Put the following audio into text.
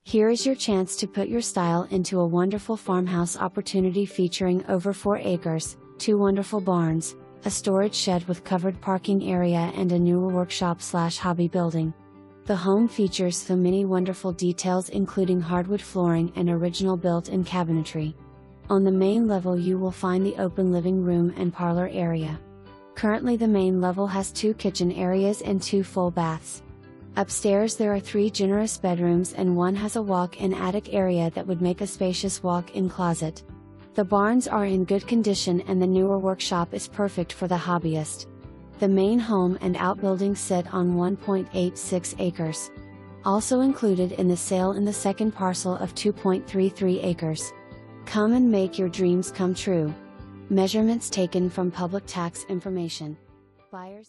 Here is your chance to put your style into a wonderful farmhouse opportunity featuring over 4 acres, 2 wonderful barns, a storage shed with covered parking area and a newer workshop/hobby building. The home features so many wonderful details including hardwood flooring and original built-in cabinetry. On the main level you will find the open living room and parlor area. Currently the main level has 2 kitchen areas and 2 full baths. Upstairs there are 3 generous bedrooms and one has a walk-in attic area that would make a spacious walk-in closet. The barns are in good condition and the newer workshop is perfect for the hobbyist. The main home and outbuilding sit on 1.86 acres. Also included in the sale in the second parcel of 2.33 acres. Come and make your dreams come true. Measurements taken from public tax information. Buyers